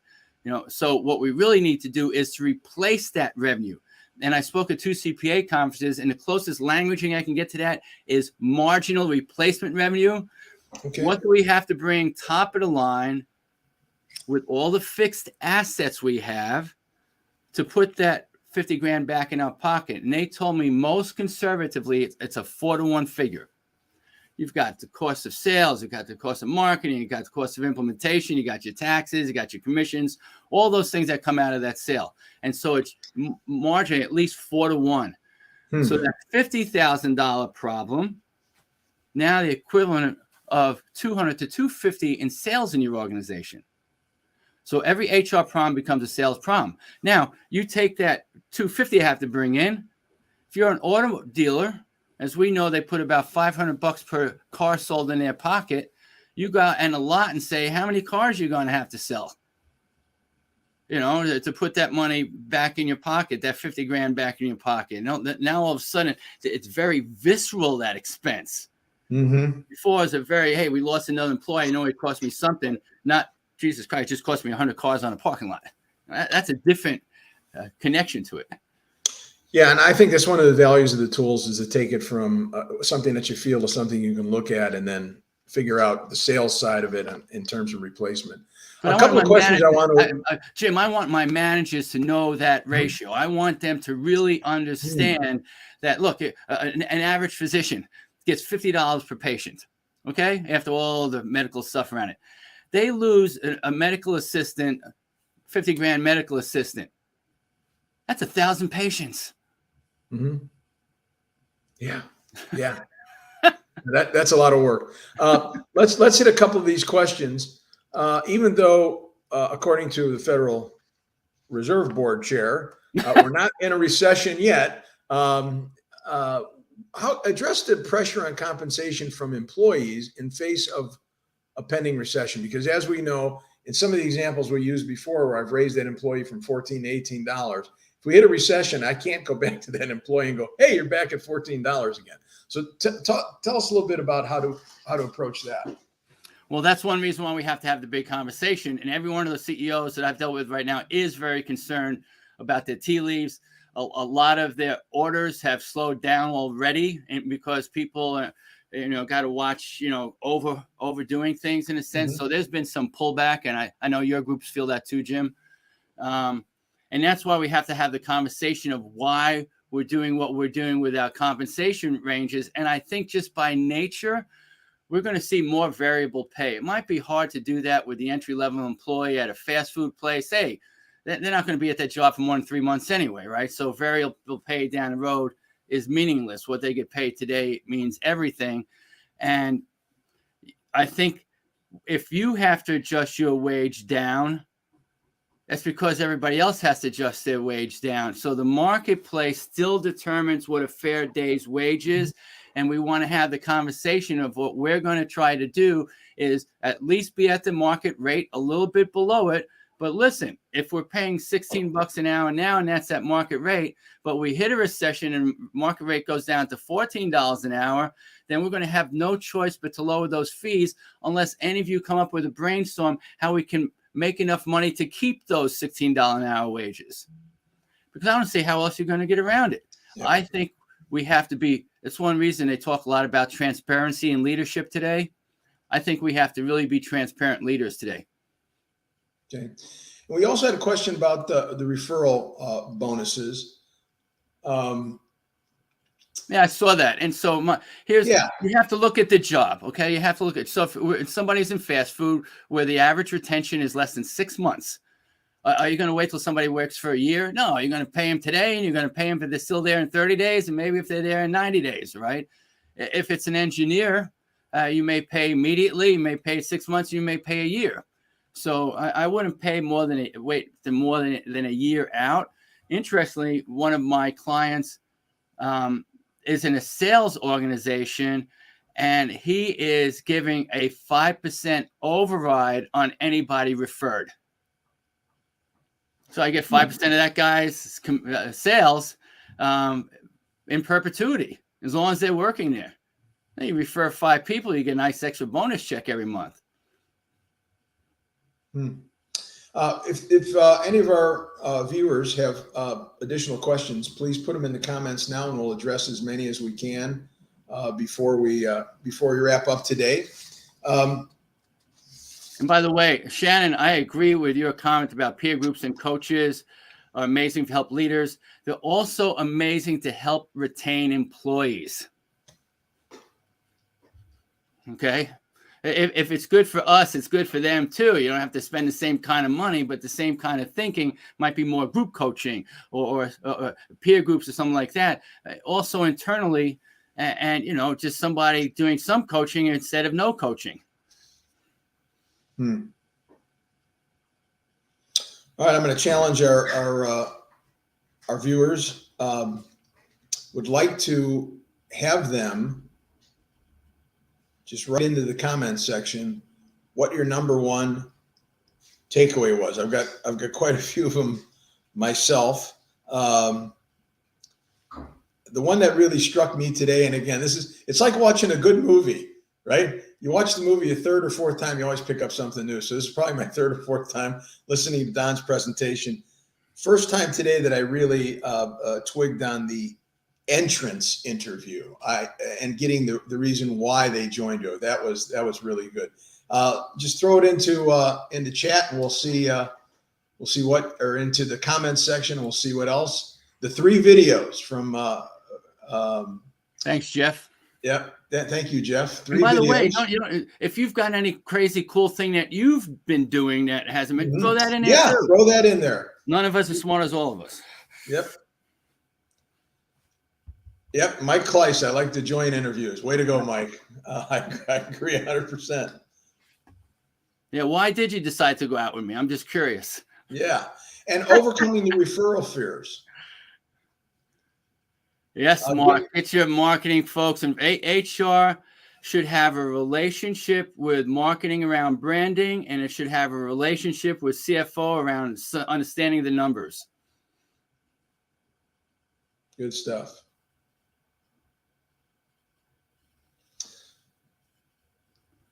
So what we really need to do is to replace that revenue. And I spoke at 2 CPA conferences, and the closest languaging I can get to that is marginal replacement revenue. Okay. What do we have to bring top of the line with all the fixed assets we have to put that 50 grand back in our pocket? And they told me most conservatively, it's a 4-to-1 figure. You've got the cost of sales, you've got the cost of marketing, you've got the cost of implementation, you got your taxes, you got your commissions, all those things that come out of that sale. And so it's margin at least 4-to-1. So that $50,000 problem, now the equivalent of 200 to 250 in sales in your organization. So every HR problem becomes a sales problem. Now, you take that 250 you have to bring in. If you're an auto dealer, as we know, they put about $500 per car sold in their pocket. You go and a lot and say, how many cars are you going to have to sell? To put that money back in your pocket, that 50 grand back in your pocket. Now all of a sudden, it's very visceral, that expense. Mm-hmm. Before it was a very, hey, we lost another employee. It cost me something. Not, Jesus Christ, just cost me 100 cars on a parking lot. That's a different connection to it. Yeah, and I think that's one of the values of the tools is to take it from something that you feel to something you can look at and then figure out the sales side of it in terms of replacement. But a couple of questions I want to... Jim, I want my managers to know that ratio. I want them to really understand that, look, an average physician gets $50 per patient, okay, after all the medical stuff around it. They lose a medical assistant, 50 grand medical assistant. That's 1,000 patients. Mm-hmm. Yeah. That's a lot of work. Let's hit a couple of these questions. Even though, according to the Federal Reserve Board chair, we're not in a recession yet. How address the pressure on compensation from employees in face of a pending recession? Because as we know, in some of the examples we used before, where I've raised that employee from $14 to $18. If we hit a recession, I can't go back to that employee and go, hey, you're back at $14 again. So tell us a little bit about how to approach that. Well, that's one reason why we have to have the big conversation. And every one of the CEOs that I've dealt with right now is very concerned about their tea leaves. A lot of their orders have slowed down already, and because people got to watch, overdoing things in a sense. Mm-hmm. So there's been some pullback, and I know your groups feel that too, Jim. And that's why we have to have the conversation of why we're doing what we're doing with our compensation ranges. And I think just by nature, we're going to see more variable pay. It might be hard to do that with the entry-level employee at a fast food place. Hey, they're not going to be at that job for more than 3 months anyway, right? So variable pay down the road is meaningless. What they get paid today means everything. And I think if you have to adjust your wage down, that's because everybody else has to adjust their wage down. So the marketplace still determines what a fair day's wage is. And we want to have the conversation of what we're going to try to do is at least be at the market rate, a little bit below it. But listen, if we're paying $16 an hour now, and that's at market rate, but we hit a recession and market rate goes down to $14 an hour, then we're going to have no choice but to lower those fees unless any of you come up with a brainstorm how we can make enough money to keep those $16 an hour wages. because I don't see how else you're going to get around it. Yeah. I think we have to be, it's one reason they talk a lot about transparency and leadership today. I think we have to really be transparent leaders today. Okay. We also had a question about the referral bonuses. Yeah, I saw that. And so you have to look at the job. Okay. You have to look at, so if somebody's in fast food where the average retention is less than 6 months, are you going to wait till somebody works for a year? No, you're going to pay them today, and you're going to pay them if they're still there in 30 days, and maybe if they're there in 90 days, right? If it's an engineer, you may pay immediately, you may pay 6 months, you may pay a year. So I wouldn't pay more than a year out. Interestingly, one of my clients is in a sales organization, and he is giving a 5% override on anybody referred. So I get 5% of that guy's sales in perpetuity, as long as they're working there. Then you refer 5 people, you get a nice extra bonus check every month. If any of our viewers have additional questions, please put them in the comments now, and we'll address as many as we can before we wrap up today. And by the way, Shannon, I agree with your comment about peer groups and coaches are amazing to help leaders. They're also amazing to help retain employees. Okay. If it's good for us, it's good for them too. You don't have to spend the same kind of money, but the same kind of thinking might be more group coaching or peer groups or something like that. Also internally, and just somebody doing some coaching instead of no coaching. All right, I'm going to challenge our viewers. Would like to have them just write into the comments section what your number one takeaway was. I've got quite a few of them myself. The one that really struck me today, and again, it's like watching a good movie, right? You watch the movie a third or fourth time, you always pick up something new. So this is probably my third or fourth time listening to Don's presentation. First time today that I really twigged on the entrance interview and getting the reason why they joined you. That was really good. Just throw it into chat, and we'll see what, or into the comments section, and we'll see what else. The 3 videos from Thanks, Jeff. Yeah. Thank you, Jeff. 3 by videos. The way, if you've got any crazy cool thing that you've been doing that hasn't been, throw that in there. Yeah, too. Throw that in there. None of us are smart as all of us. Yep. Mike Kleiss, I like to join interviews. Way to go, Mike. I agree 100%. Yeah. Why did you decide to go out with me? I'm just curious. Yeah. And overcoming the referral fears. Yes, Mark. It's your marketing folks, and HR should have a relationship with marketing around branding, and it should have a relationship with CFO around understanding the numbers. Good stuff.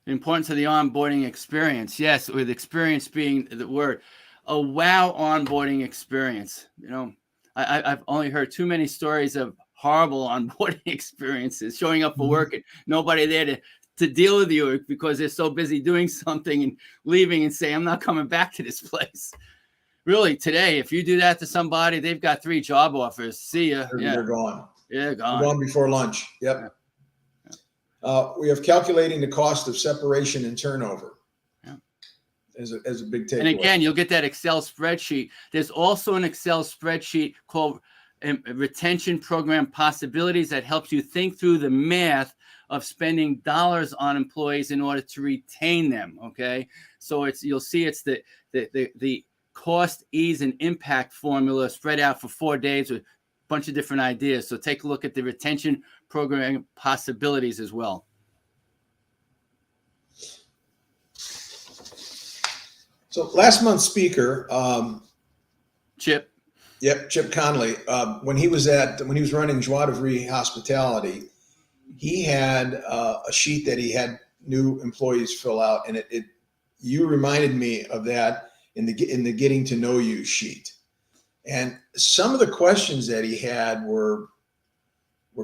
The importance of the onboarding experience. Yes, with experience being the word. A wow onboarding experience. I've only heard too many stories of horrible onboarding experiences, showing up for work and nobody there to deal with you because they're so busy doing something and leaving and saying, I'm not coming back to this place. Really, today, if you do that to somebody, they've got 3 job offers. See ya. They're gone. Yeah, gone. They're gone before lunch. Yep. We have calculating the cost of separation and turnover. As a big takeaway. And again, you'll get that Excel spreadsheet. There's also an Excel spreadsheet called Retention Program Possibilities that helps you think through the math of spending dollars on employees in order to retain them. Okay, so you'll see it's the cost, ease, and impact formula spread out for 4 days with a bunch of different ideas. So take a look at the Retention Program Possibilities as well. So last month's speaker, Chip. Yep, Chip Conley. When he was running Joie de Vivre Hospitality, he had a sheet that he had new employees fill out, and you reminded me of that in the getting to know you sheet. And some of the questions that he had were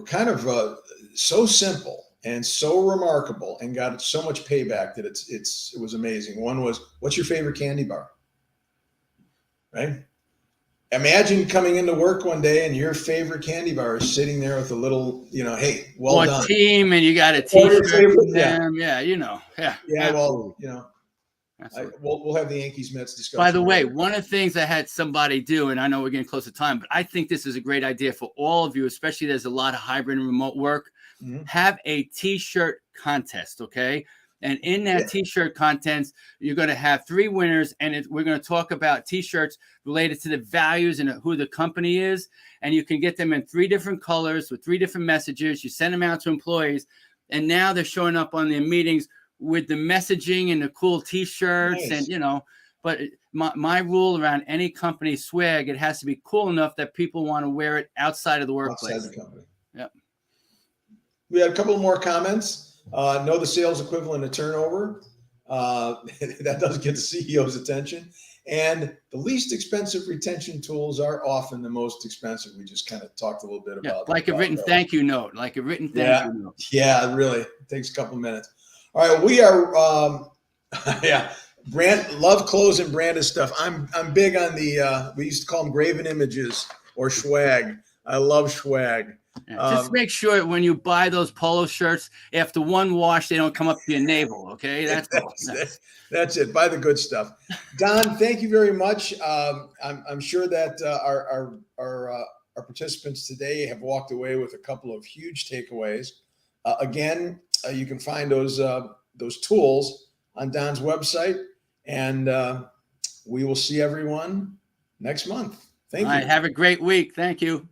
kind of so simple and so remarkable, and got so much payback that it was amazing. One was, "What's your favorite candy bar?" Right? Imagine coming into work one day and your favorite candy bar is sitting there with a little, "Hey, well Or done." team, and you got a Or your T-shirt favorite, from yeah, them. Yeah, yeah. absolutely. Well, Absolutely. we'll have the Yankees Mets By the discussion way, later. one of the things I had somebody do, and I know we're getting close to time, but I think this is a great idea for all of you, especially there's a lot of hybrid and remote work. Mhm. Have a T-shirt contest, okay? And in that Yeah. T-shirt contest, you're going to have 3 winners, and we're going to talk about T-shirts related to the values and who the company is. And you can get them in 3 different colors with 3 different messages. You send them out to employees, and now they're showing up on their meetings with the messaging and the cool T-shirts, Nice. and But my rule around any company swag, it has to be cool enough that people want to wear it outside of the workplace. Outside the company. Yep. We had a couple more comments. Know the sales equivalent of turnover. That does get the CEO's attention. And the least expensive retention tools are often the most expensive. We just kind of talked a little bit about like a written those. thank you note, Yeah, really. It takes a couple minutes. All right, we are yeah. Love clothes and branded stuff. I'm big on the we used to call them graven images or swag. I love swag. Just make sure when you buy those polo shirts, after one wash, they don't come up to your navel. Okay, that's it. Buy the good stuff. Don, thank you very much. I'm sure that our participants today have walked away with a couple of huge takeaways. Again, you can find those tools on Don's website, and we will see everyone next month. Thank you. Have a great week. Thank you.